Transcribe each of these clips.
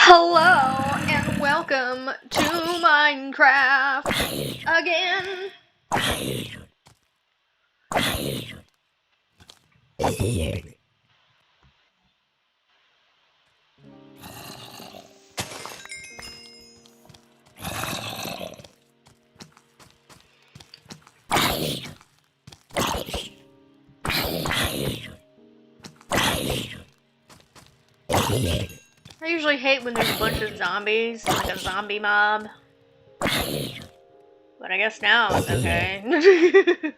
Hello and welcome to Minecraft again. I usually hate when there's a bunch of zombies, like a zombie mob. But I guess now it's okay.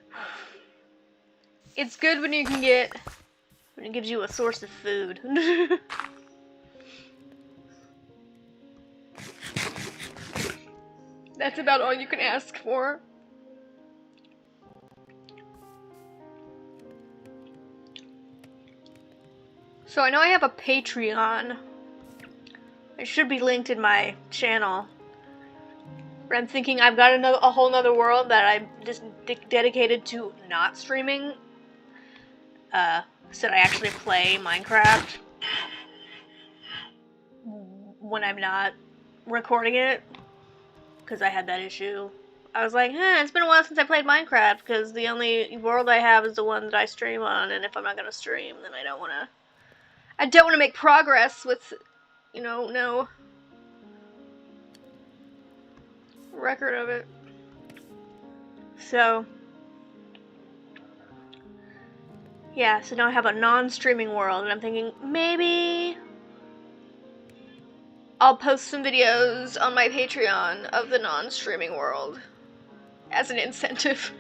It's good when it gives you a source of food. That's about all you can ask for. So I know I have a Patreon. It should be linked in my channel. But I'm thinking I've got a whole nother world that I'm just dedicated to not streaming. So that I actually play Minecraft when I'm not recording it. Because I had that issue. I was like, it's been a while since I played Minecraft, because the only world I have is the one that I stream on, and if I'm not going to stream, then I don't want to make progress with, no record of it. So, yeah, so now I have a non-streaming world, and I'm thinking, maybe I'll post some videos on my Patreon of the non-streaming world as an incentive.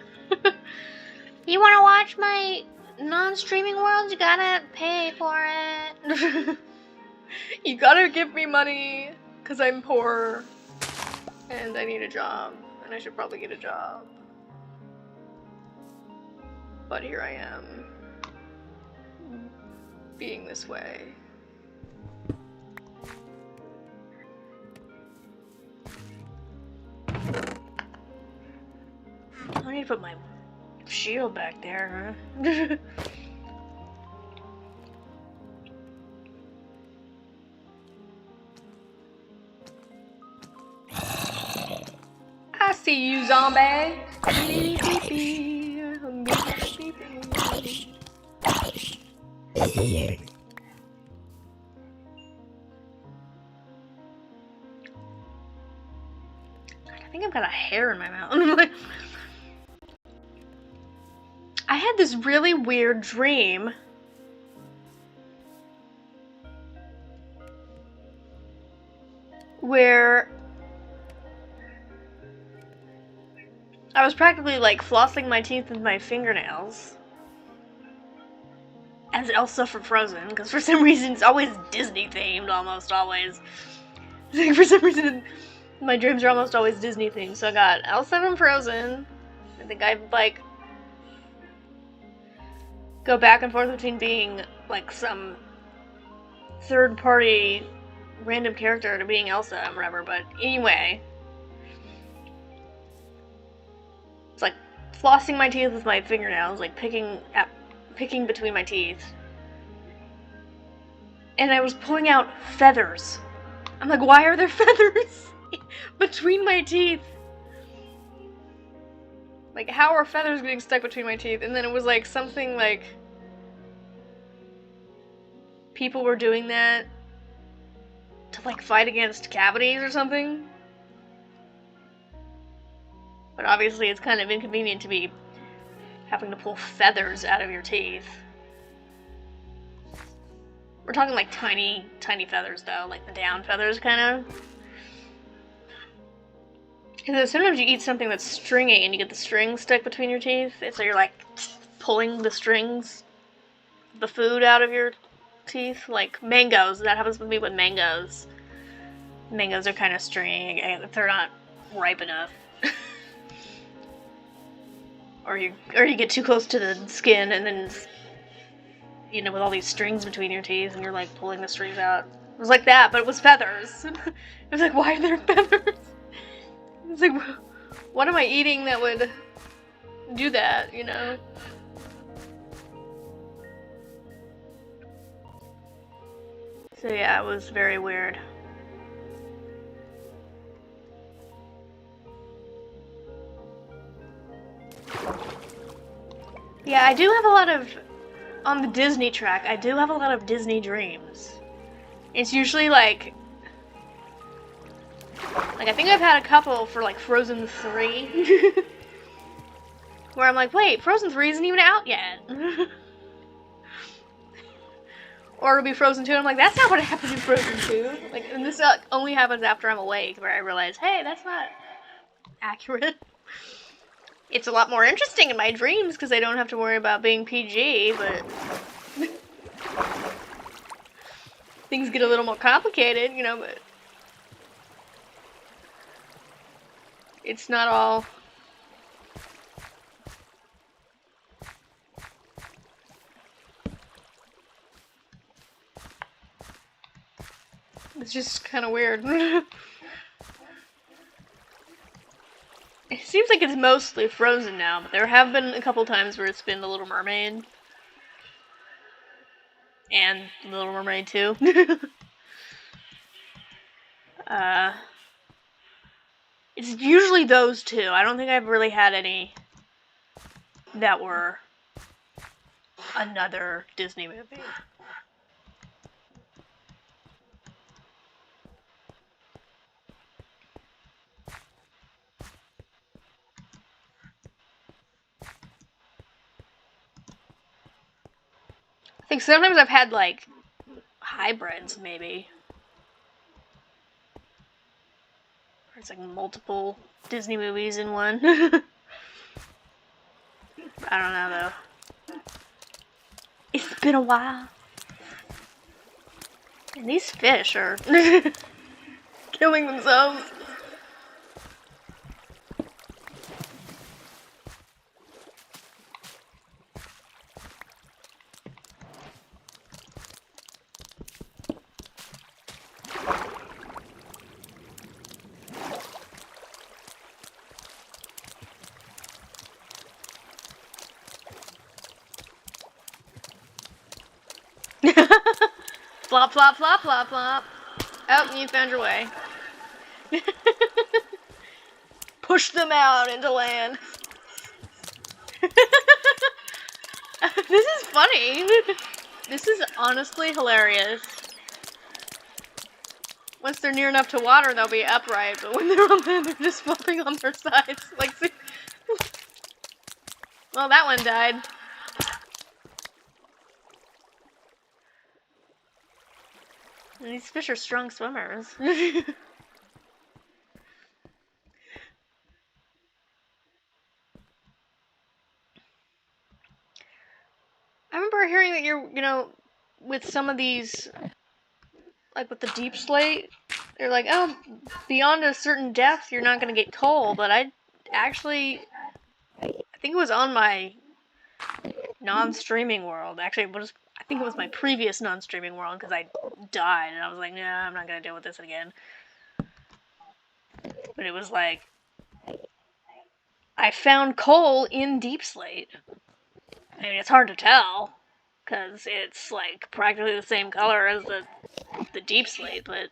You want to watch my non-streaming world? You gotta pay for it. You gotta give me money, because I'm poor, and I need a job, and I should probably get a job. But here I am, being this way. I need to put my shield back there, huh? I see you, zombie. I think I've got a hair in my mouth. I had this really weird dream where I was practically like flossing my teeth with my fingernails as Elsa from Frozen, because for some reason it's always Disney themed, almost always. Like, for some reason my dreams are almost always Disney themed, so I got Elsa from Frozen. I think I'd like go back and forth between being like some third party random character to being Elsa or whatever, but anyway. It's like flossing my teeth with my fingernails, like picking between my teeth. And I was pulling out feathers. I'm like, why are there feathers between my teeth? Like, how are feathers getting stuck between my teeth? And then it was like something like people were doing that to like fight against cavities or something. But obviously it's kind of inconvenient to be having to pull feathers out of your teeth. We're talking like tiny, tiny feathers though, like the down feathers kind of. Because sometimes you eat something that's stringy and you get the strings stuck between your teeth, and so you're like pulling the strings, the food out of your teeth, like mangoes. That happens with me with mangoes. Mangoes are kind of stringy if they're not ripe enough. Or you get too close to the skin and then you know, with all these strings between your teeth and you're like pulling the strings out. It was like that, but it was feathers. It was like, why are there feathers? It's like, what am I eating that would do that, you know? So yeah, it was very weird. Yeah, I do have a lot of, on the Disney track, I do have a lot of Disney dreams. It's usually like I think I've had a couple for like Frozen 3. Where I'm like, wait, Frozen 3 isn't even out yet. Or it'll be Frozen 2, and I'm like, that's not what happens in Frozen 2. Like, and this only happens after I'm awake, where I realize, hey, that's not accurate. It's a lot more interesting in my dreams, because I don't have to worry about being PG, but things get a little more complicated, you know, but it's not all... It's just kind of weird. It seems like it's mostly Frozen now, but there have been a couple times where it's been The Little Mermaid. And Little Mermaid 2. It's usually those two. I don't think I've really had any that were another Disney movie. I think sometimes I've had, like, hybrids, maybe. Or it's like multiple Disney movies in one. I don't know, though. It's been a while. And these fish are killing themselves. Flop, flop, flop, flop, flop. Oh, you found your way. Push them out into land. This is funny. This is honestly hilarious. Once they're near enough to water, they'll be upright, but when they're on land, they're just flopping on their sides. Like, see? Well, that one died. And these fish are strong swimmers. I remember hearing that you know, with some of these, like with the deep slate, they're like, oh, beyond a certain depth, you're not going to get coal, but I think it was on my non-streaming world. Actually, I think it was my previous non-streaming world, because I died, and I was like, nah, I'm not going to deal with this again. But it was like, I found coal in deep slate. I mean, it's hard to tell, because it's, like, practically the same color as the deep slate, but...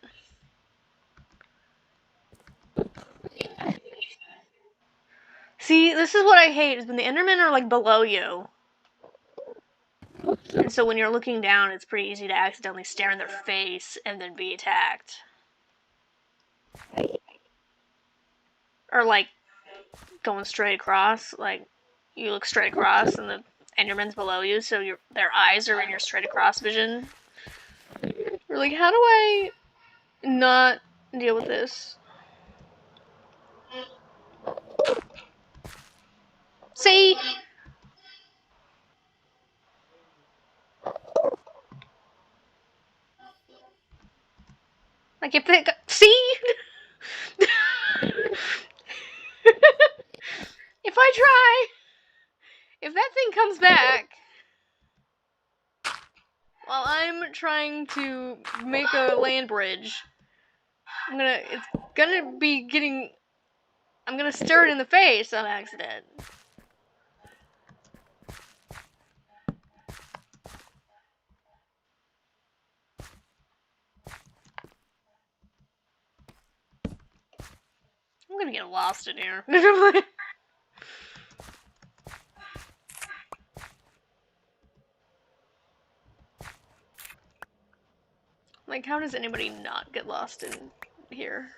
See, this is what I hate, is when the Endermen are, like, below you. And so when you're looking down, it's pretty easy to accidentally stare in their face and then be attacked. Or, like, going straight across, like, you look straight across and the Enderman's below you, so their eyes are in your straight across vision. You're like, how do I not deal with this? See? Like, if they... See? If I try... If that thing comes back... While I'm trying to make a land bridge... It's gonna be getting... I'm gonna stare it in the face on accident. I'm gonna get lost in here. Like, how does anybody not get lost in here?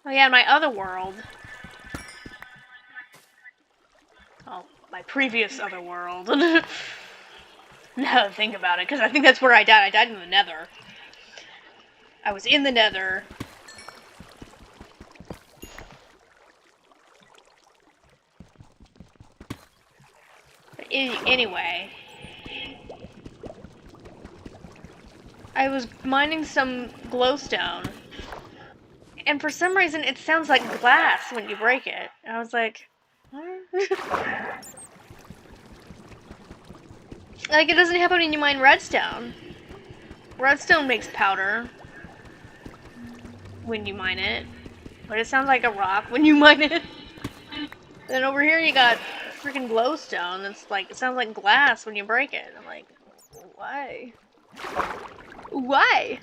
Oh yeah, my other world. Oh, my previous other world. Now that I think about it, because I think that's where I died. I died in the Nether. I was in the Nether. But anyway. I was mining some glowstone. And for some reason, it sounds like glass when you break it. And I was like, what? Like, it doesn't happen when you mine redstone. Redstone makes powder when you mine it. But it sounds like a rock when you mine it. Then over here you got freaking glowstone that's like, it sounds like glass when you break it. I'm like, why? Why?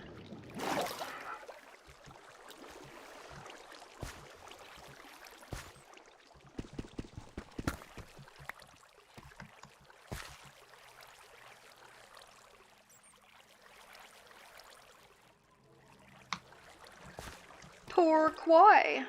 Pourquoi?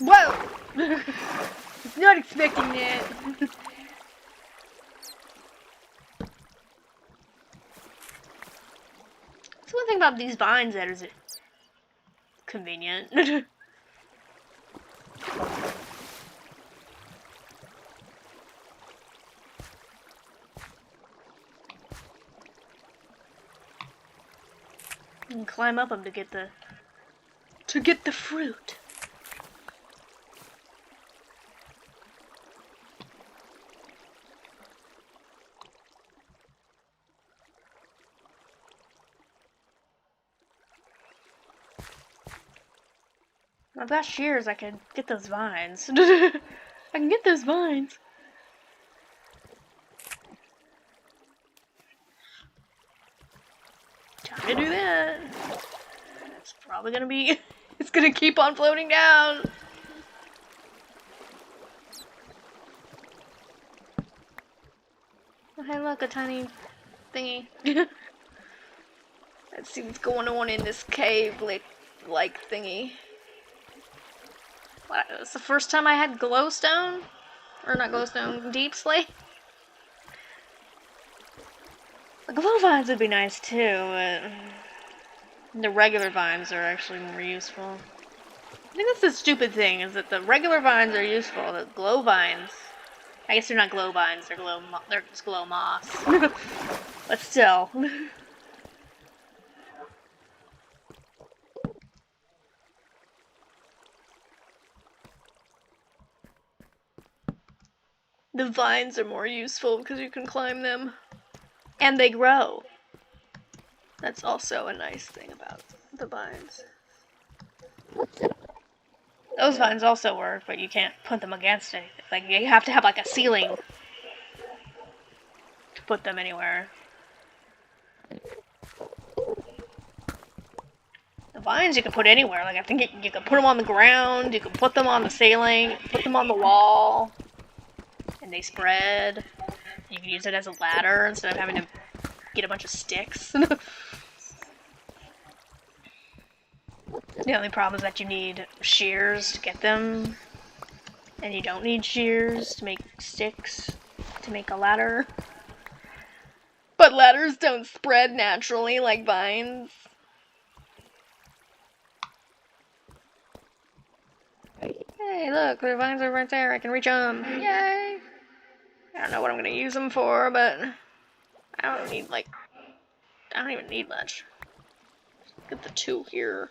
Whoa! Not expecting that. That's one thing about these vines that is convenient. You can climb up them to get the fruit. I've got shears, I can get those vines. I can get those vines. Time to do that. It's probably gonna be... It's gonna keep on floating down. Oh, hey look, a tiny thingy. Let's see what's going on in this cave like thingy. What, it's the first time I had glowstone? Or not glowstone, deep slate? The glow vines would be nice too, but the regular vines are actually more useful. I think that's the stupid thing, is that the regular vines are useful, the glow vines... I guess they're not glow vines, they're just glow moss. But still. The vines are more useful because you can climb them. And they grow. That's also a nice thing about the vines. Those vines also work, but you can't put them against anything. Like, you have to have, like, a ceiling to put them anywhere. The vines you can put anywhere. Like, I think you can put them on the ground, you can put them on the ceiling, put them on the wall, and they spread. You can use it as a ladder instead of having to get a bunch of sticks. The only problem is that you need shears to get them, and you don't need shears to make sticks to make a ladder. But ladders don't spread naturally like vines. Hey, look, the vines are right there. I can reach them. Yay! I don't know what I'm gonna use them for, but I don't even need much. Get the two here.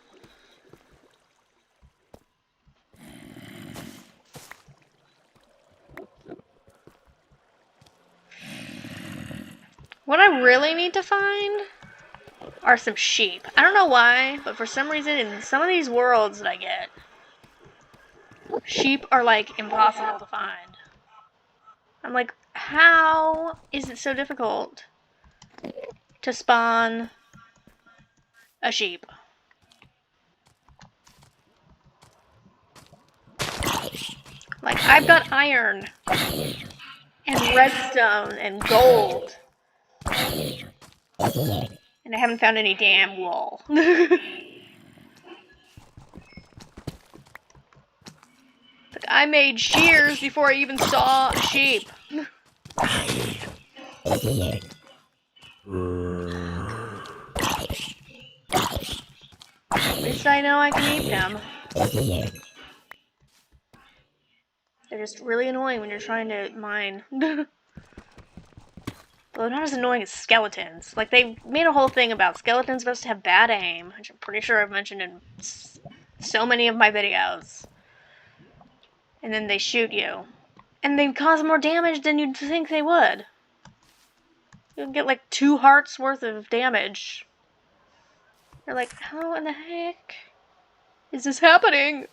What I really need to find are some sheep. I don't know why, but for some reason in some of these worlds that I get, sheep are like impossible to find. I'm like, how is it so difficult to spawn a sheep? Like, I've got iron and redstone and gold, and I haven't found any damn wool. Like, I made shears before I even saw a sheep. At least I know I can eat them. They're just really annoying when you're trying to mine. Well, they're not as annoying as skeletons. Like, they made a whole thing about skeletons supposed to have bad aim, which I'm pretty sure I've mentioned in so many of my videos. And then they shoot you. And they cause more damage than you'd think they would. You'll get like 2 hearts worth of damage. You're like, how in the heck is this happening?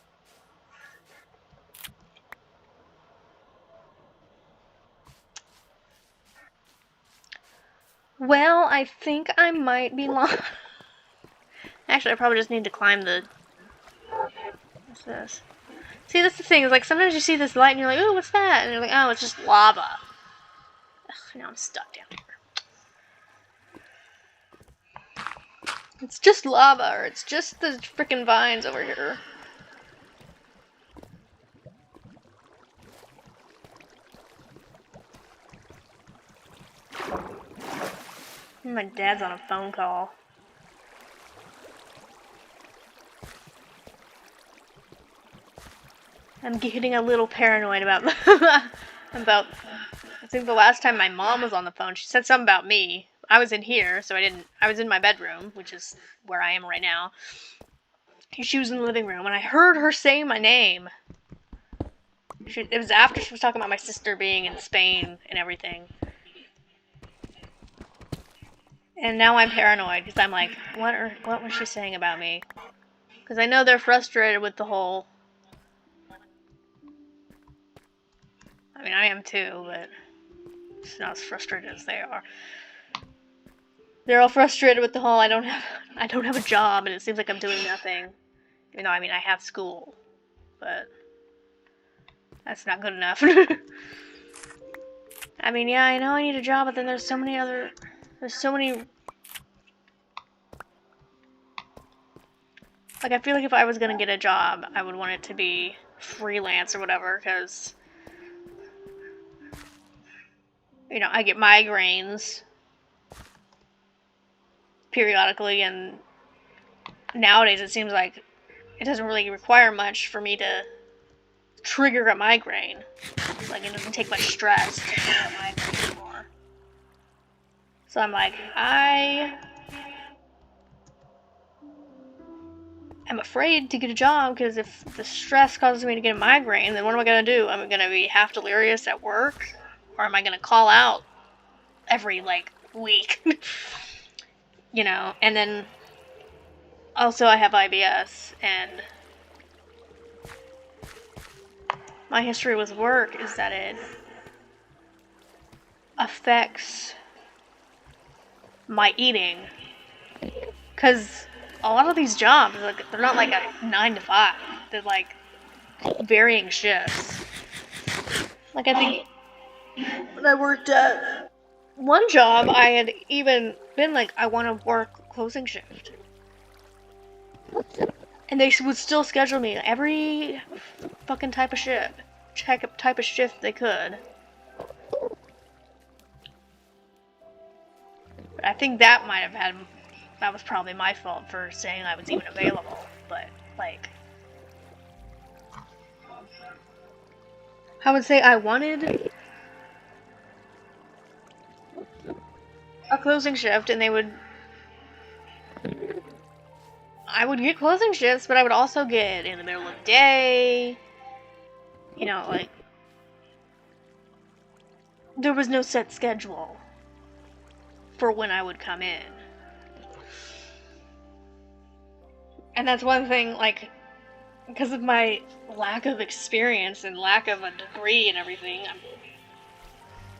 Well, I think I might be lost. Actually, I probably just need to climb the... What's this? See, that's the thing. Is like, sometimes you see this light and you're like, ooh, what's that? And you're like, oh, it's just lava. Ugh, now I'm stuck down here. It's just lava, or it's just the frickin' vines over here. My dad's on a phone call. I'm getting a little paranoid about I think the last time my mom was on the phone, she said something about me. I was in here, so I was in my bedroom, which is where I am right now. She was in the living room, and I heard her say my name. It was after she was talking about my sister being in Spain and everything. And now I'm paranoid, because I'm like, what was she saying about me? Because I know they're frustrated with the whole... I mean, I am too, but it's not as frustrated as they are. They're all frustrated with the whole I don't have a job, and it seems like I'm doing nothing. Even though, I mean, I have school, but that's not good enough. I mean, yeah, I know I need a job, but then there's so many... Like, I feel like if I was gonna get a job, I would want it to be freelance or whatever, because, you know, I get migraines periodically, and nowadays it seems like it doesn't really require much for me to trigger a migraine. Like, it doesn't take much stress to trigger a migraine anymore. So I'm like, I'm afraid to get a job, because if the stress causes me to get a migraine, then what am I going to do? Am I going to be half delirious at work? Or am I going to call out every, like, week? You know, and then also I have IBS, and my history with work is that it affects my eating. Because a lot of these jobs, like, they're not like a 9 to 5. They're like varying shifts. Like, I think when I worked at one job, I had even been like, I want to work closing shift. And they would still schedule me every fucking type of shift they could. But I think that was probably my fault for saying I was even available. But, like, I would say I wanted a closing shift, and I would get closing shifts, but I would also get in the middle of the day, you know, like, there was no set schedule. for when I would come in. And that's one thing, like, because of my lack of experience and lack of a degree and everything,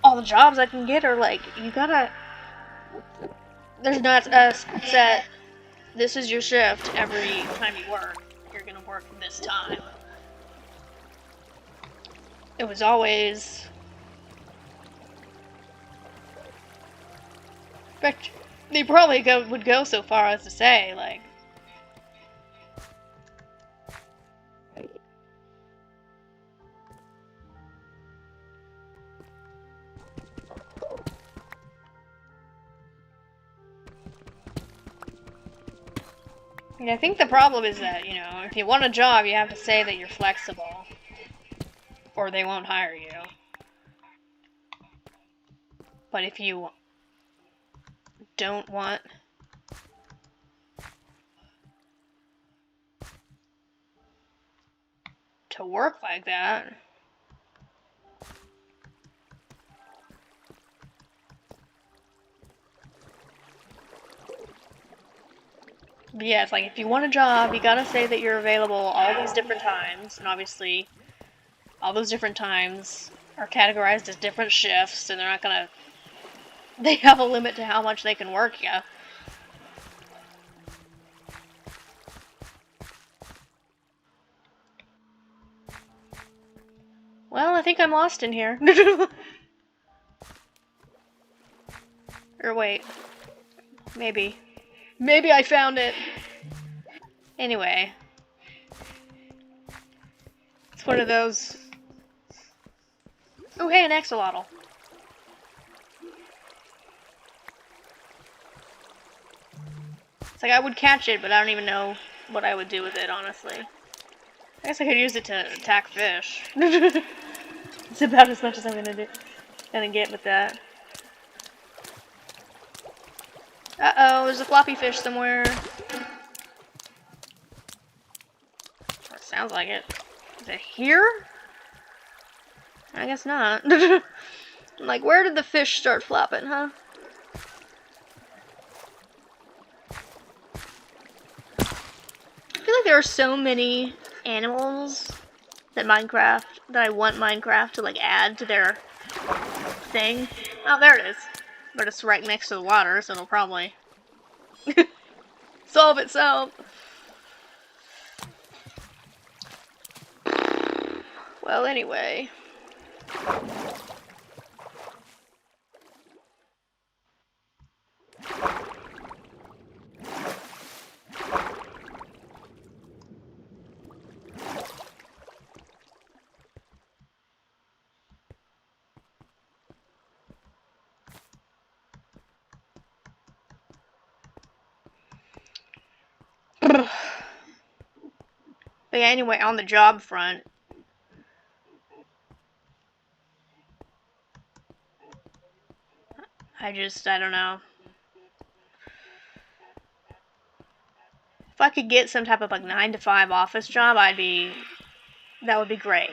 all the jobs I can get are like, you gotta, there's not a set, this is your shift every time you work, you're gonna work this time. It was always, in fact, they probably would go so far as to say, like, I think the problem is that, you know, if you want a job, you have to say that you're flexible, or they won't hire you. But if you don't want to work like that, but yeah, it's like, if you want a job, you gotta say that you're available all these different times, and obviously, all those different times are categorized as different shifts, and they're not gonna, they have a limit to how much they can work you. Well, I think I'm lost in here. Or wait. Maybe. Maybe I found it. Anyway. It's one of those... Oh, hey, an axolotl. It's like, I would catch it, but I don't even know what I would do with it, honestly. I guess I could use it to attack fish. It's about as much as I'm gonna get with that. Uh-oh, there's a floppy fish somewhere. Or it sounds like it. Is it here? I guess not. Like, where did the fish start flopping, huh? I feel like there are so many animals that I want Minecraft to, like, add to their thing. Oh, there it is. But it's right next to the water, so it'll probably solve itself. Well, anyway. But yeah, anyway, on the job front, I don't know. If I could get some type of, like, 9-to-5 office job, that would be great.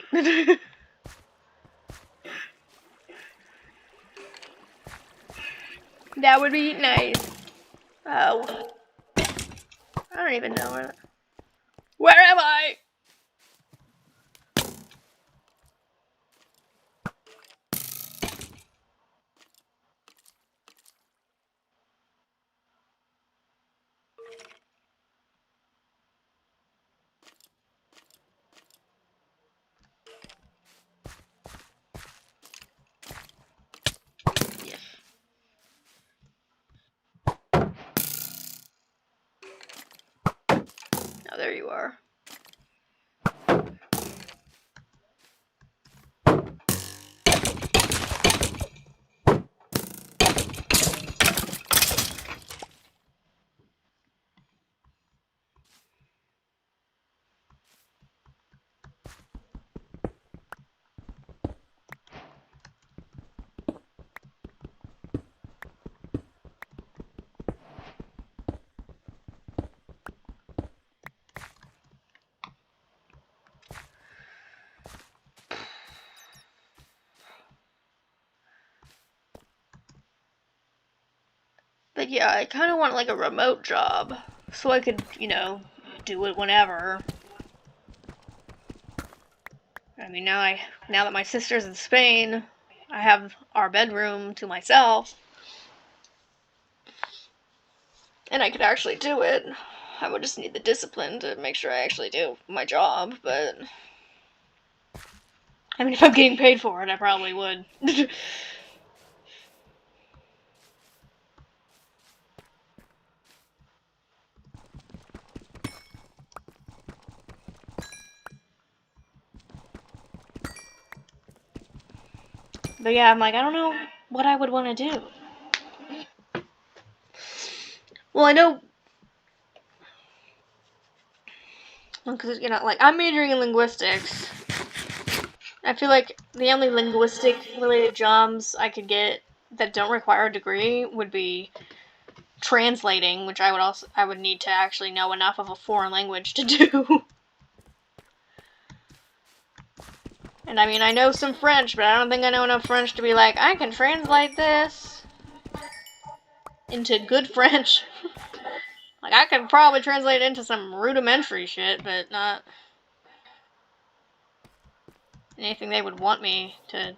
That would be nice. Oh. I don't even know where am I? Yes. Oh, there you are. But yeah, I kind of want like a remote job so I could, you know, do it whenever. I mean, now that my sister's in Spain, I have our bedroom to myself. And I could actually do it. I would just need the discipline to make sure I actually do my job, but I mean, if I'm getting paid for it, I probably would. But yeah, I'm like, I don't know what I would want to do. Well, I know, because, you know, like, I'm majoring in linguistics. I feel like the only linguistic-related jobs I could get that don't require a degree would be translating, which I would need to actually know enough of a foreign language to do. And I mean, I know some French, but I don't think I know enough French to be like, I can translate this into good French. Like, I could probably translate it into some rudimentary shit, but not anything they would want me to.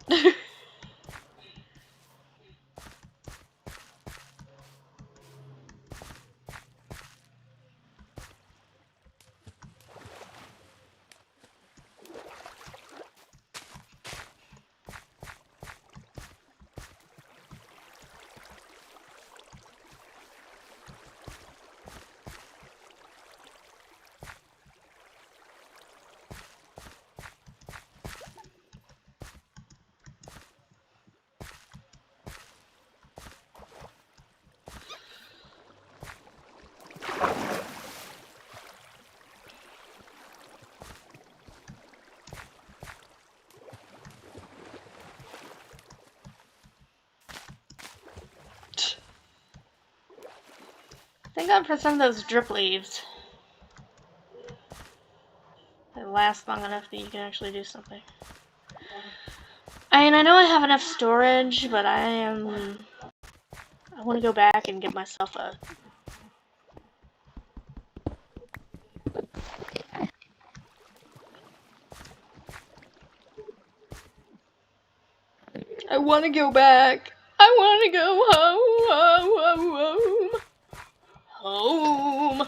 Thank God for some of those drip leaves. They last long enough that you can actually do something. I mean, I know I have enough storage, but I want to go back and get myself a... I want to go back. I want to go home. Home.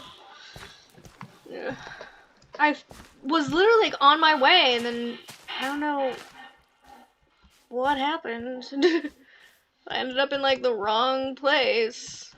Yeah. I was literally like on my way, and then I don't know what happened. I ended up in like the wrong place.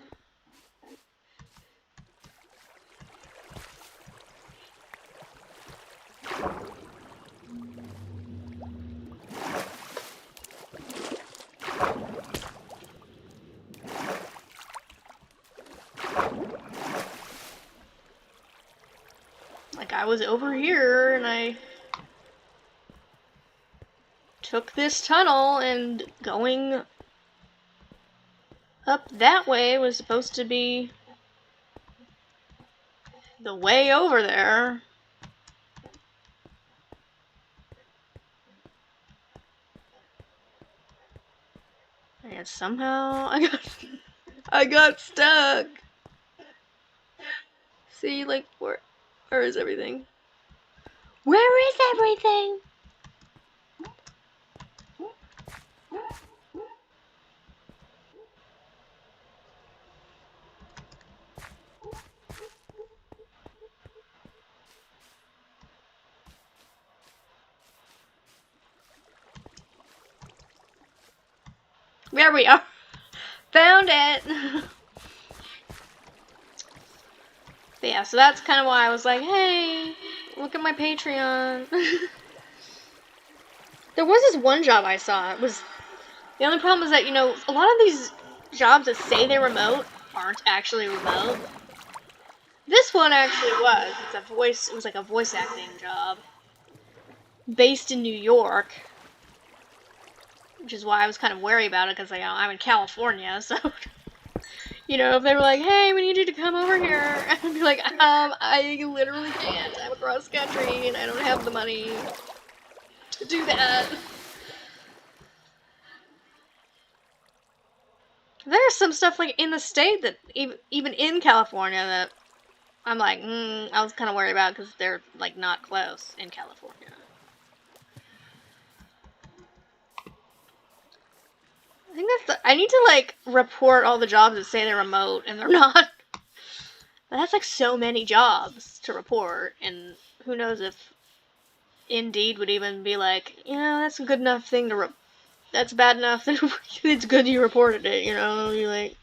Like, I was over here, and I took this tunnel, and going up that way was supposed to be the way over there. And somehow I got stuck. See, like, where is everything? Where is everything? There we are. Found it. But yeah, so that's kind of why I was like, hey, look at my Patreon. There was this one job I saw. It was, the only problem is that, you know, a lot of these jobs that say they're remote aren't actually remote. This one actually was. It was like a voice acting job. Based in New York. Which is why I was kind of wary about it, because like, I'm in California, so... You know, if they were like, hey, we need you to come over here, I'd be like, I literally can't. I'm across country, and I don't have the money to do that. There's some stuff like in the state that even in California that I'm like, I was kind of worried about because they're like not close in California. I think I need to like report all the jobs that say they're remote and they're not. But that's like so many jobs to report, and who knows if Indeed would even be like, that's a good enough thing to that's bad enough that it's good you reported it, You're like,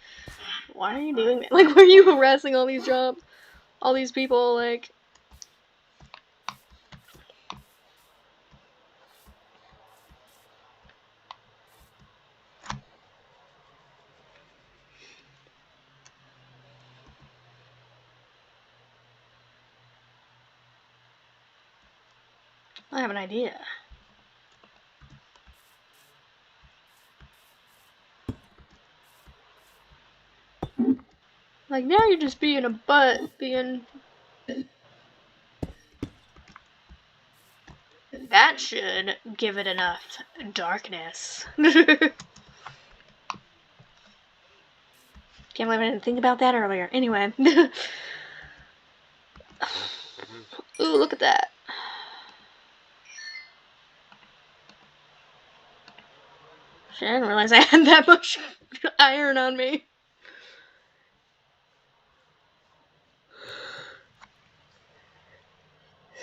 why are you doing that? Like, why are you harassing all these jobs? All these people, like... I have an idea. Like, now you're just being a butt, That should give it enough darkness. Can't believe I didn't think about that earlier. Anyway. Ooh, look at that. Shit, I didn't realize I had that much iron on me.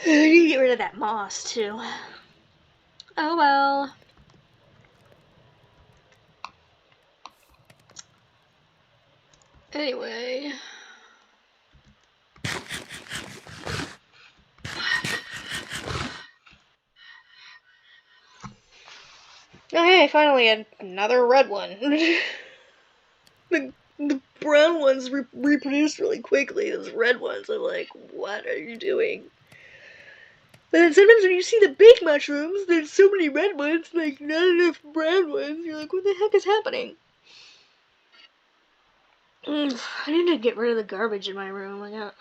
I need to get rid of that moss, too. Oh well. Anyway. Oh hey, I finally had another red one. the brown ones reproduce really quickly. Those red ones, I'm like, what are you doing? But then sometimes when you see the big mushrooms, there's so many red ones, like not enough brown ones. You're like, what the heck is happening? I need to get rid of the garbage in my room. I got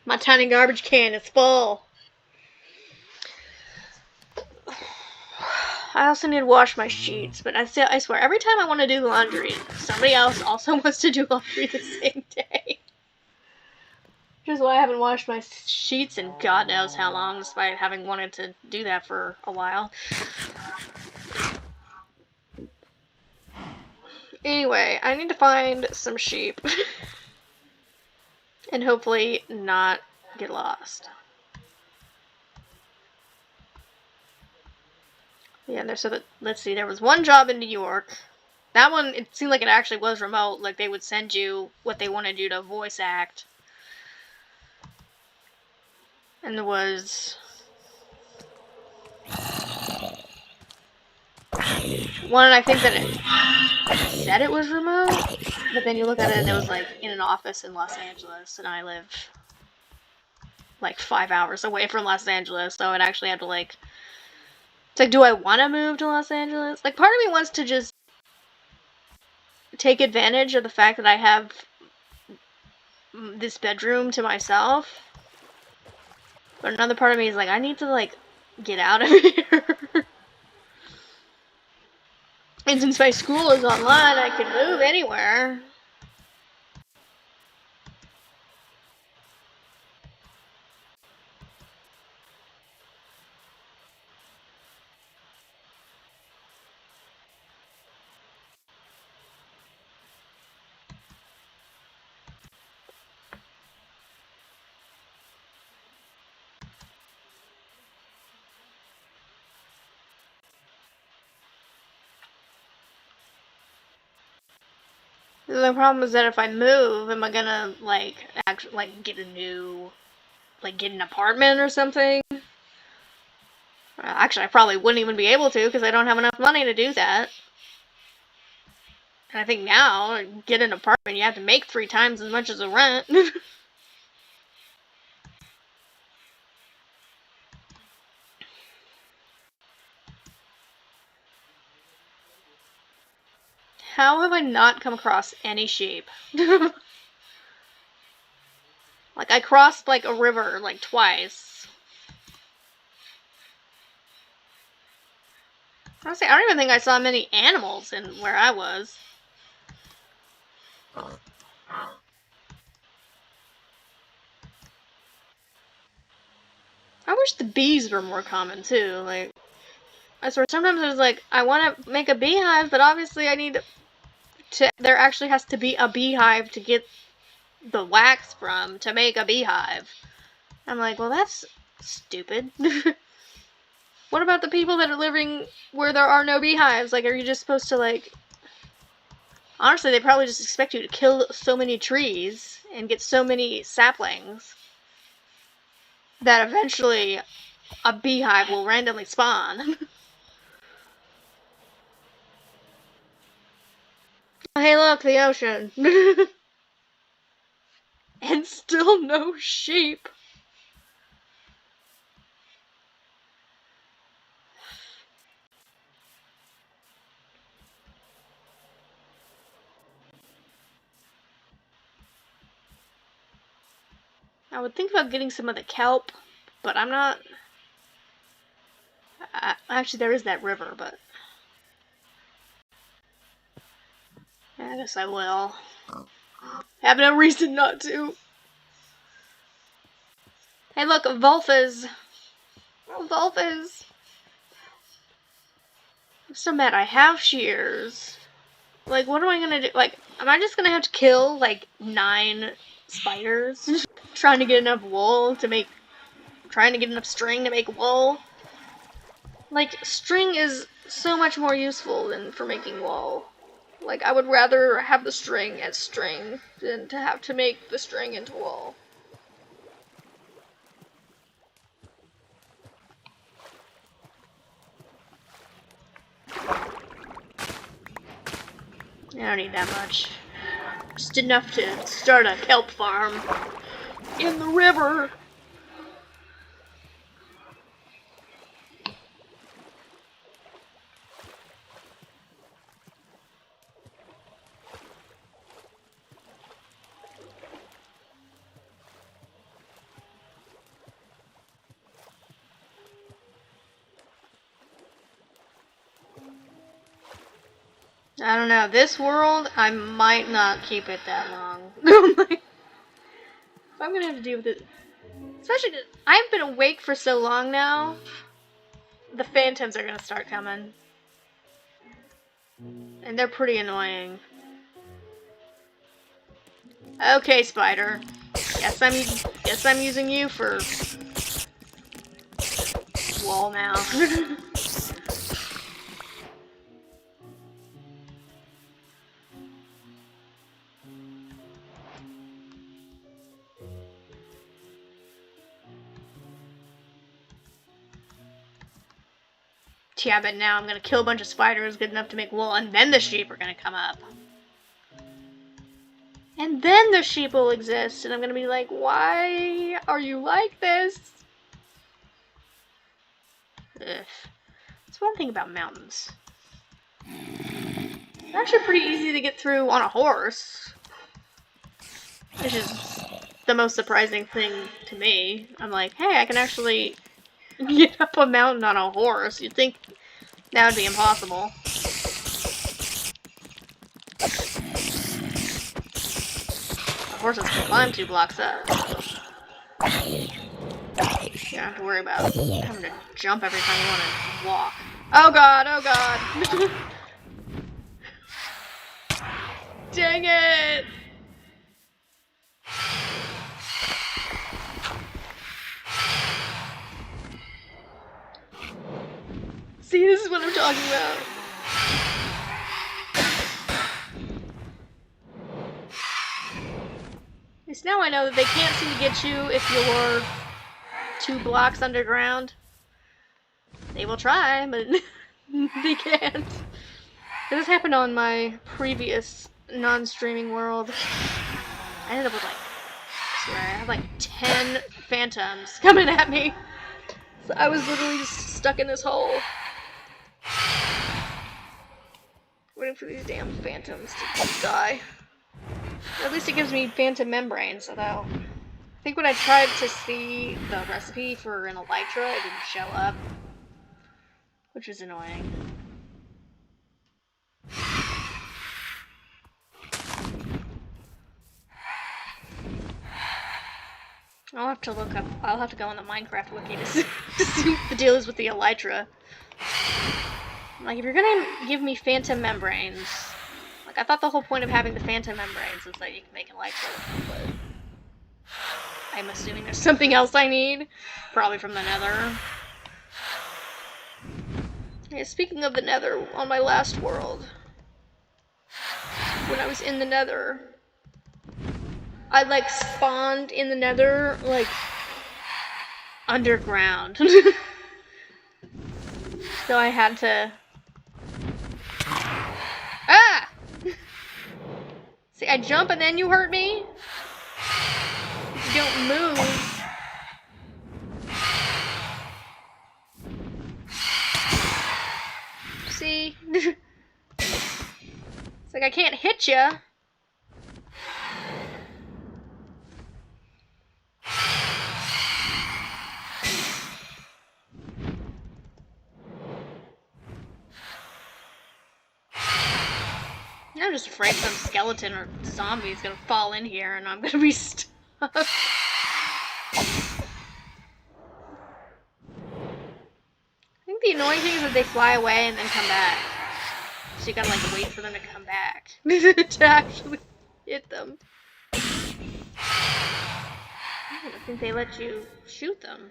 my tiny garbage can is full. I also need to wash my sheets, but I swear, every time I want to do laundry, somebody else also wants to do laundry the same day. Which is why I haven't washed my sheets in God knows how long, despite having wanted to do that for a while. Anyway, I need to find some sheep. And hopefully not get lost. Yeah, let's see, there was one job in New York. That one, it seemed like it actually was remote, like they would send you what they wanted you to voice act. And there was one, I think that it said it was remote, but then you look at it and it was like in an office in Los Angeles, and I live like 5 hours away from Los Angeles, so I'd actually have to like, it's like, do I want to move to Los Angeles? Like, part of me wants to just take advantage of the fact that I have this bedroom to myself, but another part of me is like, I need to like get out of here. And since my school is online, I can move anywhere. The problem is that if I move, am I gonna like actually like get an apartment or something? Actually, I probably wouldn't even be able to because I don't have enough money to do that. And I think now, get an apartment, you have to make 3 times as much as the rent. How have I not come across any sheep? Like, I crossed, like, a river, like, twice. Honestly, I don't even think I saw many animals in where I was. I wish the bees were more common too. Like, I swear, sometimes I was like, I want to make a beehive, but obviously I need to. There actually has to be a beehive to get the wax from to make a beehive. I'm like, well, that's stupid. What about the people that are living where there are no beehives? Like, are you just supposed to, like... Honestly, they probably just expect you to kill so many trees and get so many saplings that eventually a beehive will randomly spawn. Hey, look, the ocean. And still no sheep. I would think about getting some of the kelp, but I'm not... actually, there is that river, but... I guess I will. Have no reason not to. Hey, look, Vulfas. Vulfas. I'm so mad I have shears. Like, what am I gonna do? Like, am I just gonna have to kill, like, 9 spiders? Trying to get enough wool to make... Trying to get enough string to make wool? Like, string is so much more useful than for making wool. Like, I would rather have the string as string than to have to make the string into wool. I don't need that much. Just enough to start a kelp farm in the river. I don't know. This world, I might not keep it that long. If I'm gonna have to deal with it. Especially, I've been awake for so long now. The phantoms are gonna start coming. And they're pretty annoying. Okay, spider. Guess I'm using you for wool now. Yeah, but now I'm gonna kill a bunch of spiders good enough to make wool, and then the sheep are gonna come up. And then the sheep will exist, and I'm gonna be like, why are you like this? Ugh. That's one thing about mountains. They're actually pretty easy to get through on a horse. Which is the most surprising thing to me. I'm like, hey, I can actually get up a mountain on a horse. You'd think that would be impossible. A horse can climb 2 blocks up. You don't have to worry about having to jump every time you want to walk. Oh god, oh god. Dang it! See, this is what I'm talking about. At least now I know that they can't seem to get you if you're 2 blocks underground. They will try, but they can't. This happened on my previous non-streaming world. I ended up with like, I swear, I had like 10 phantoms coming at me. So I was literally just stuck in this hole. Waiting for these damn phantoms to die. At least it gives me phantom membranes, although I think when I tried to see the recipe for an elytra, it didn't show up. Which is annoying. I'll have to look up. I'll have to go on the Minecraft wiki to see what the deal is with the elytra. Like, if you're gonna give me phantom membranes, like, I thought the whole point of having the phantom membranes was that you can make elytra, but I'm assuming there's something else I need, probably from the Nether. Yeah, speaking of the Nether, on my last world, when I was in the Nether, I, like, spawned in the Nether, like, underground. So I had to... Ah! See, I jump and then you hurt me? If you don't move... See? It's like I can't hit ya. I'm just afraid some skeleton or zombie is gonna fall in here and I'm gonna be stuck. I think the annoying thing is that they fly away and then come back. So you gotta like wait for them to come back to actually hit them. I don't think they let you shoot them.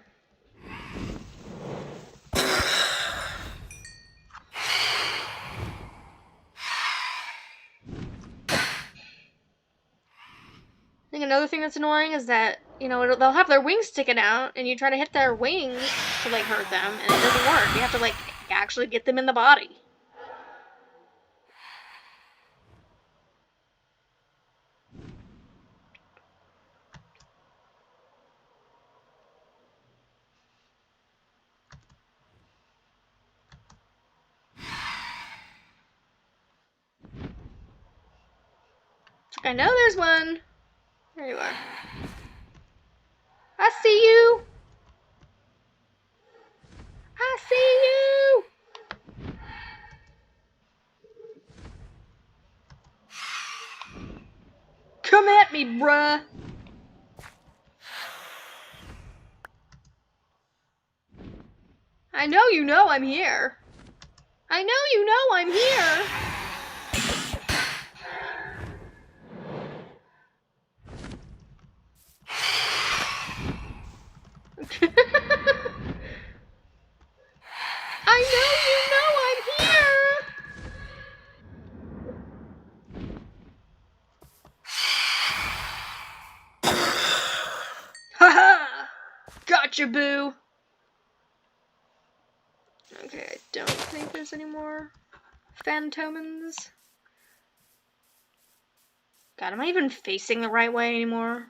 I think another thing that's annoying is that, you know, they'll have their wings sticking out, and you try to hit their wings to, like, hurt them, and it doesn't work. You have to, like, actually get them in the body. I know there's one. There you are. I see you. I see you. Come at me, bruh. I know you know I'm here. I know you know I'm here. I know you know I'm here. Haha! Gotcha, boo! Okay, I don't think there's any more phantomans. God, am I even facing the right way anymore?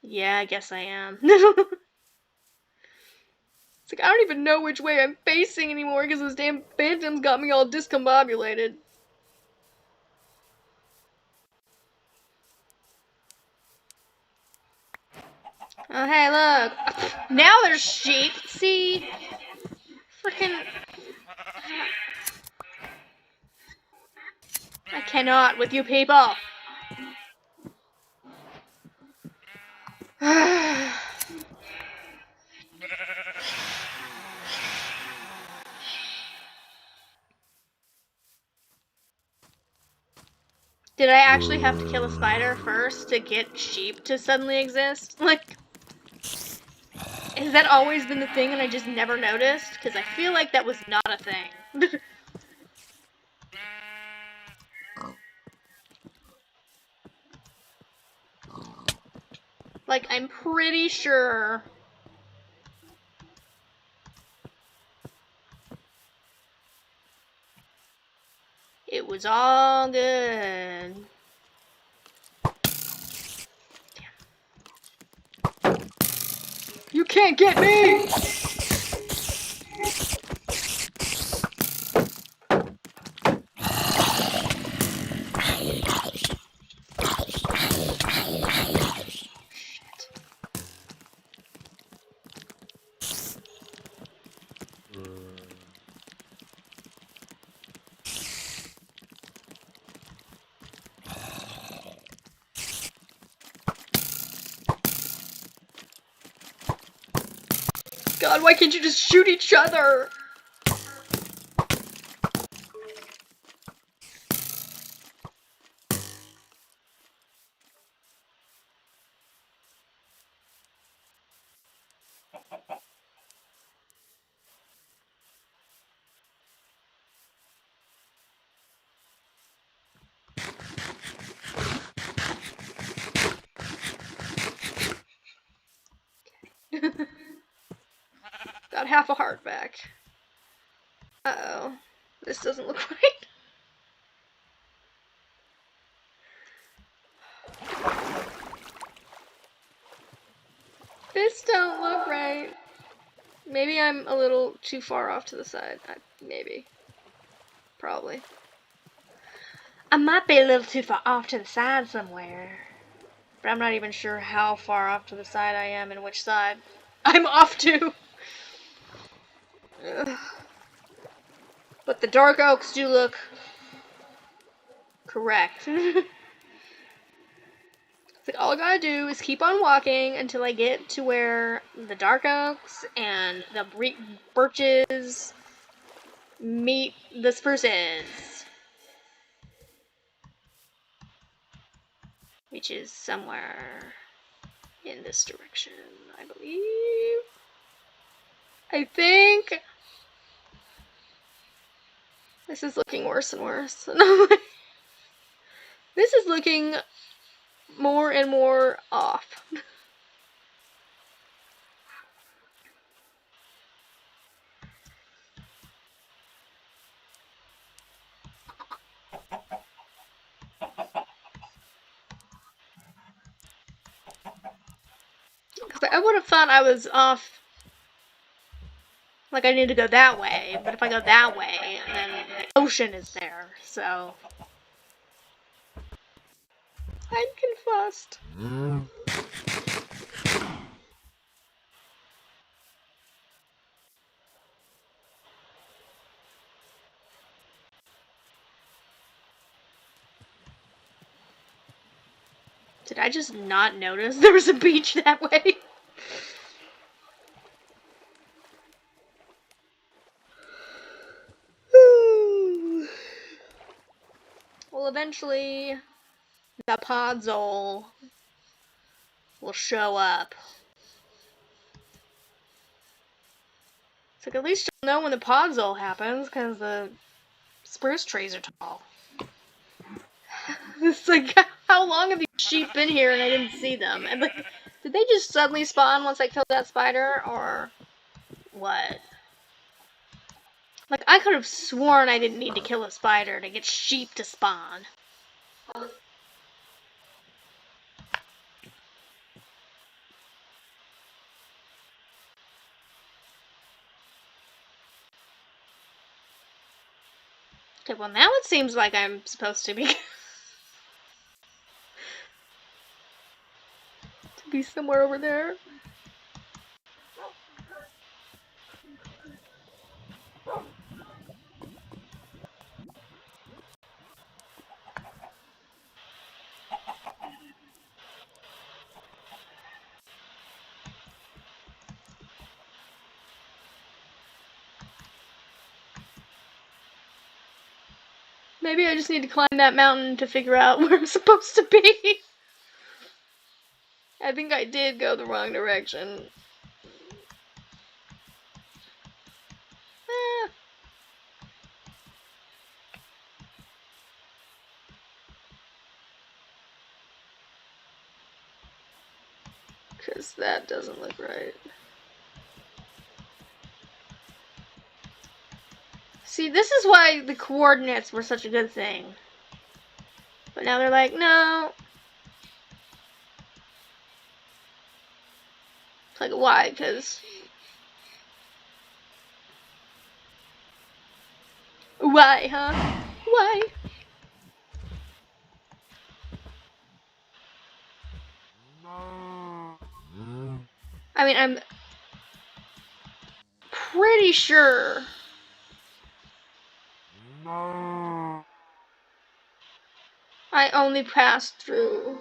Yeah, I guess I am. It's like, I don't even know which way I'm facing anymore because those damn phantoms got me all discombobulated. Oh, hey, look. Now there's sheep. See? Frickin'... I cannot with you people. Did I actually have to kill a spider first to get sheep to suddenly exist? Like, has that always been the thing and I just never noticed? Because I feel like that was not a thing. Like, I'm pretty sure... it was all good. Damn. You can't get me! God, why can't you just shoot each other? Got half a heart back. Uh-oh. This doesn't look right. This don't look right. Maybe I'm a little too far off to the side. Maybe. Probably. I might be a little too far off to the side somewhere. But I'm not even sure how far off to the side I am and which side I'm off to. Ugh. But the dark oaks do look correct. It's like all I gotta do is keep on walking until I get to where the dark oaks and the birches meet the spruces. Which is somewhere in this direction, I believe. I think this is looking worse and worse. This is looking more and more off. I would have thought I was off. Like I need to go that way, but if I go that way, then the ocean is there, so I'm confused. Did I just not notice there was a beach that way? Well, eventually, the Podzol will show up. It's like, at least you'll know when the Podzol happens, because the spruce trees are tall. It's like, how long have these sheep been here and I didn't see them? And like, did they just suddenly spawn once I killed that spider, or what? Like, I could have sworn I didn't need to kill a spider to get sheep to spawn. Okay, well now it seems like I'm supposed to be to be somewhere over there. Maybe I just need to climb that mountain to figure out where I'm supposed to be. I think I did go the wrong direction. Because that doesn't look right. See, this is why the coordinates were such a good thing. But now they're like, no. It's like, why? Because... Why, huh? Why? I mean, I'm pretty sure I only passed through.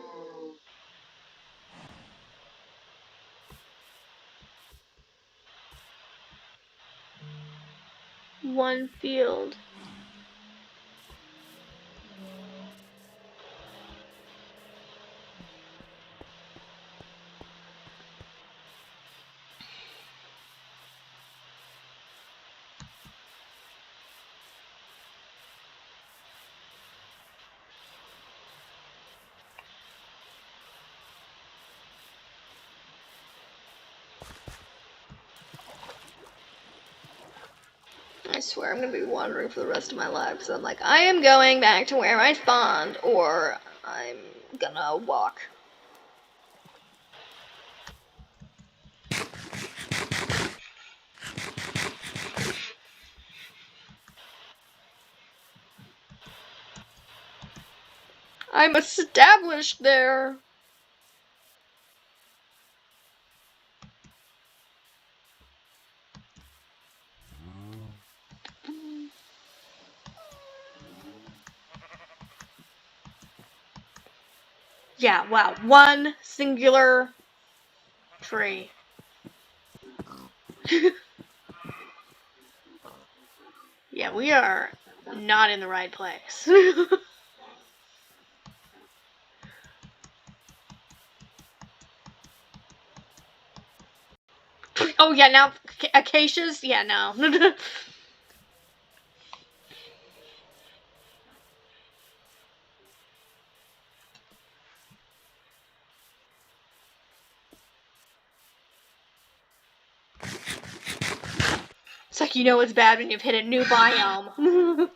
one field. I swear I'm gonna be wandering for the rest of my life, so I'm like, I am going back to where I spawned, or I'm gonna walk. I'm established there. Yeah, wow. One singular tree. Yeah, we are not in the right place. Oh yeah, now acacias? Yeah, no. It's like, you know it's bad when you've hit a new biome.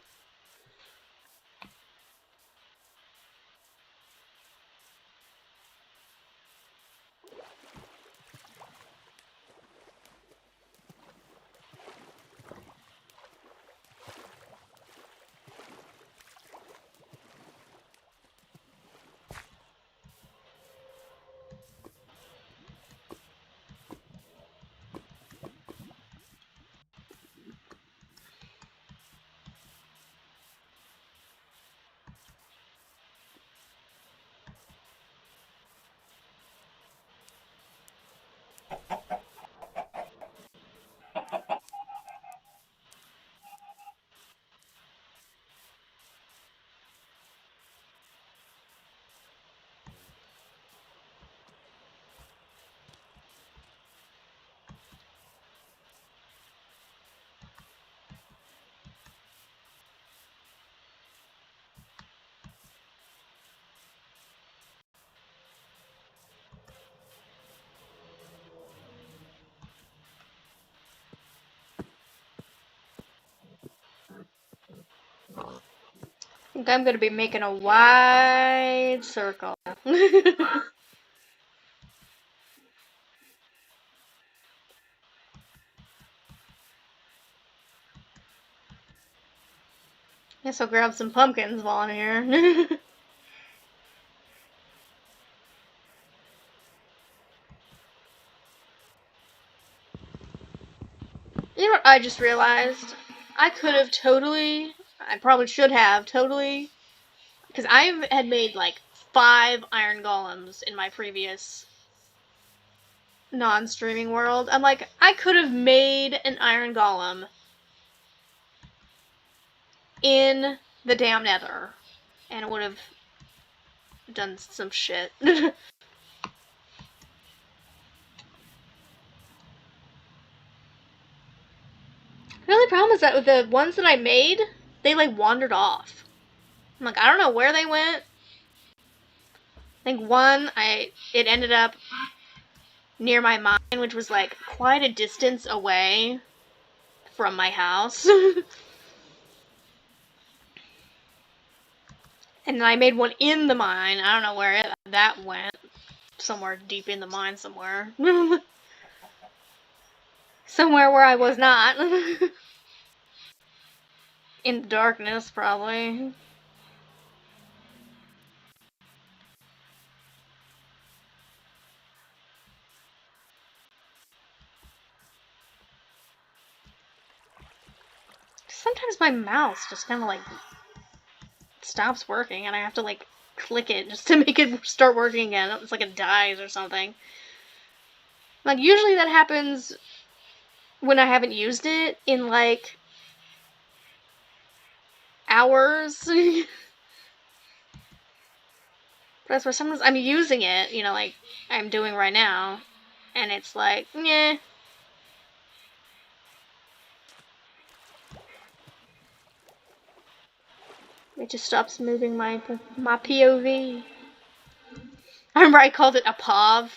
I think I'm gonna be making a wide circle. Guess I'll grab some pumpkins while I'm here. You know what I just realized? I could have totally, I probably should have totally, because I had made like 5 iron golems in my previous non-streaming world. I'm like, I could have made an iron golem in the damn nether, and it would have done some shit. The only problem is that with the ones that I made, they like wandered off. I'm like, I don't know where they went. I think one, it ended up near my mine, which was like quite a distance away from my house. And then I made one in the mine. I don't know where that went. Somewhere deep in the mine somewhere. Somewhere where I was not. In the darkness, probably. Sometimes my mouse just kind of like stops working and I have to like click it just to make it start working again. It's like it dies or something. Like usually that happens when I haven't used it in like hours. That's why sometimes I'm using it, you know, like I'm doing right now, and it's like, yeah. It just stops moving my POV. I remember I called it a POV,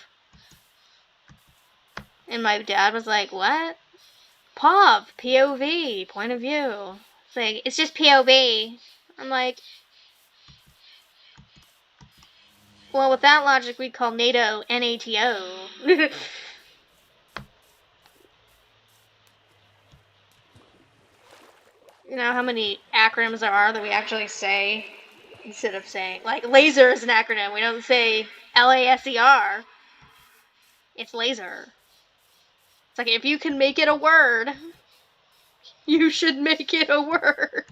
and my dad was like, "What? POV, POV, point of view." It's like, it's just POV. I'm like, well, with that logic, we'd call NATO NATO. You know how many acronyms there are that we actually say instead of saying, like, laser is an acronym. We don't say LASER. It's laser. It's like, if you can make it a word, you should make it a word.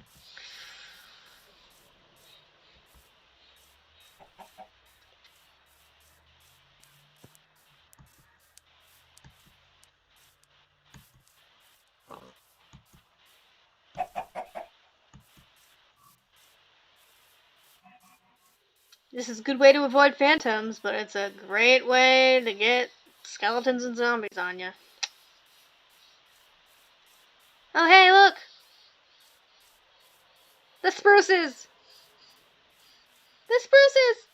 This is a good way to avoid phantoms, but it's a great way to get skeletons and zombies on you. Oh, hey, look! The spruces! The spruces!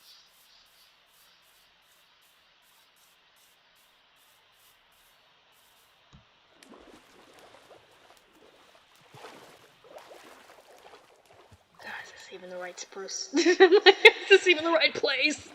God, is this even the right spruce? Is this even the right place?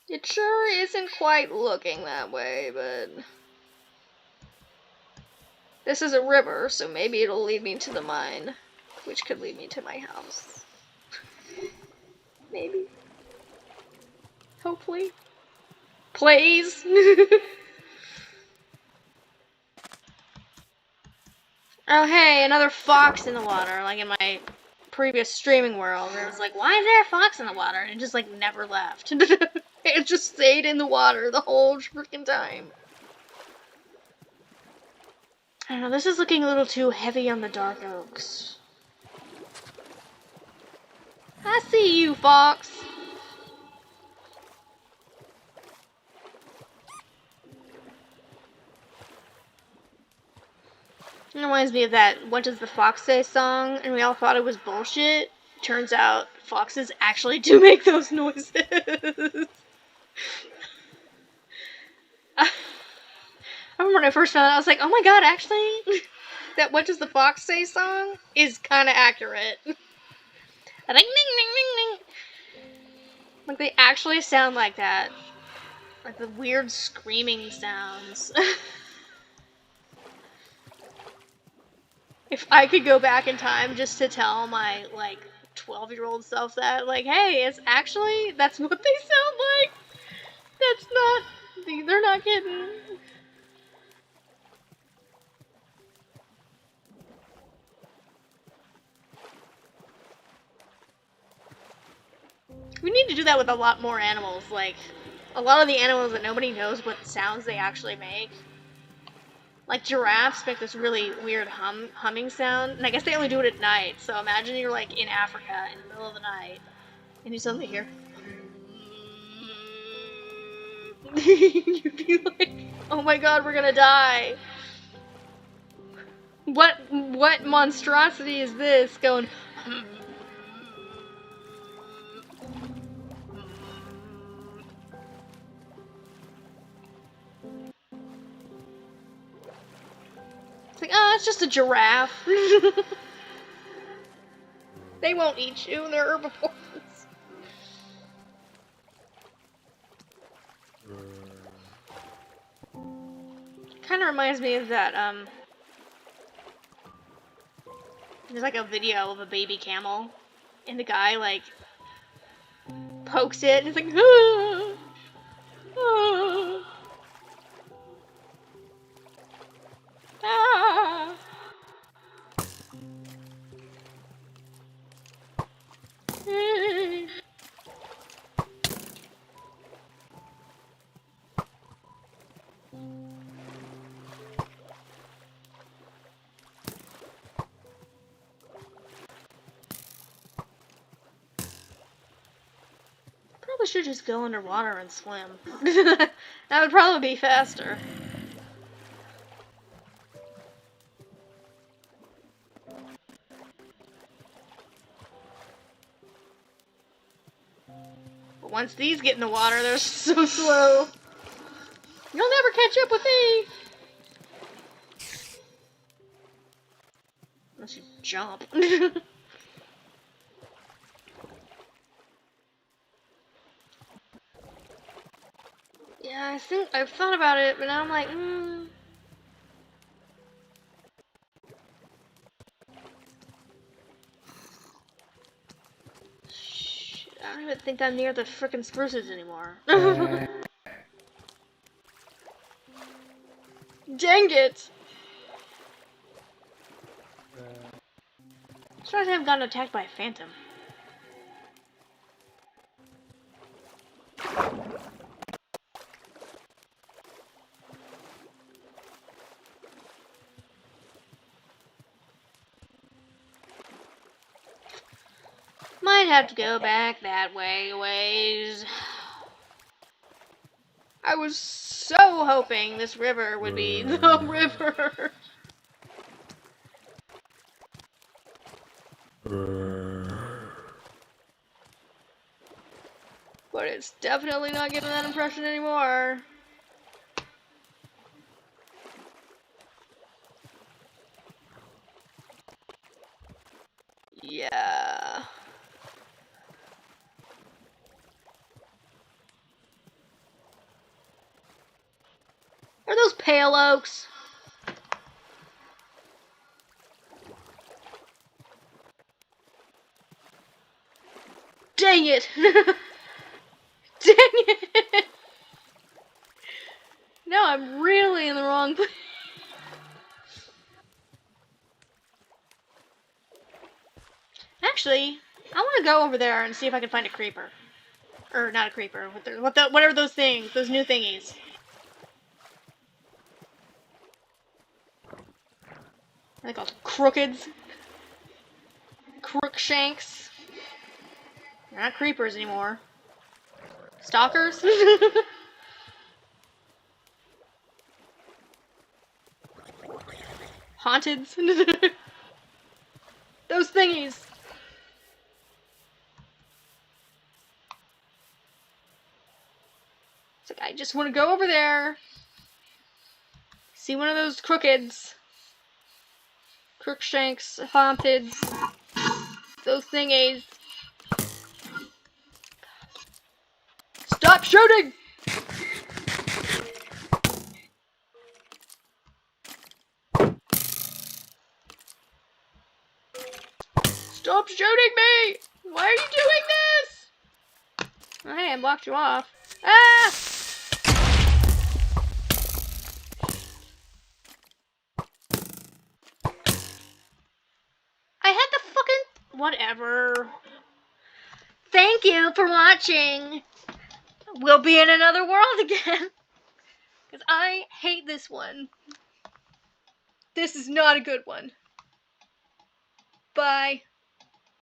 It sure isn't quite looking that way, but... This is a river, so maybe it'll lead me to the mine, which could lead me to my house. Maybe. Hopefully. Please! Oh hey, another fox in the water, like in my previous streaming world, where it was like, why is there a fox in the water? And it just like never left. It just stayed in the water the whole freaking time. I don't know, this is looking a little too heavy on the dark oaks. I see you, fox! It reminds me of that What Does the Fox Say song, and we all thought it was bullshit. Turns out foxes actually do make those noises. I remember when I first found out, I was like, oh my god, actually, that What Does the Fox Say song is kind of accurate. Ding, ding, ding, ding, ding. Like, they actually sound like that. Like the weird screaming sounds. If I could go back in time just to tell my, like, 12-year-old self that, like, hey, it's actually, that's what they sound like. That's not, they're not kidding. We need to do that with a lot more animals, like, a lot of the animals that nobody knows what sounds they actually make. Like, giraffes make this really weird humming sound, and I guess they only do it at night, so imagine you're, like, in Africa in the middle of the night, and you suddenly hear... You'd be like, oh my god, we're gonna die. What monstrosity is this going... It's like, oh, it's just a giraffe. They won't eat you, they're herbivores. Kind of reminds me of that, there's like a video of a baby camel, and the guy, like, pokes it, and it's like, ah, ah, ah. should just go underwater and swim. That would probably be faster. But once these get in the water, they're so slow. You'll never catch up with me! Unless you jump. Yeah, I think I've thought about it, but now I'm like, Shit, I don't even think I'm near the frickin' spruces anymore. Dang it! I'm surprised I haven't gotten attacked by a phantom. Might have to go back that way a ways. I was so hoping this river would be the river. But it's definitely not giving that impression anymore. Yeah. Are those pale oaks? Dang it! Dang it! No, I'm really in the wrong place. Actually, I want to go over there and see if I can find a creeper. Or not a creeper. Whatever those things, those new thingies. Are they called crookeds? Crookshanks. They're not creepers anymore. Stalkers? Haunteds? Those thingies! It's like, I just want to go over there. See one of those crookeds. Crookshanks, haunteds. Those thingies. Stop shooting! Stop shooting me! Why are you doing this? Oh, hey, I blocked you off. Ah! I had the fucking... Whatever. Thank you for watching. We'll be in another world again. Because I hate this one. This is not a good one. Bye.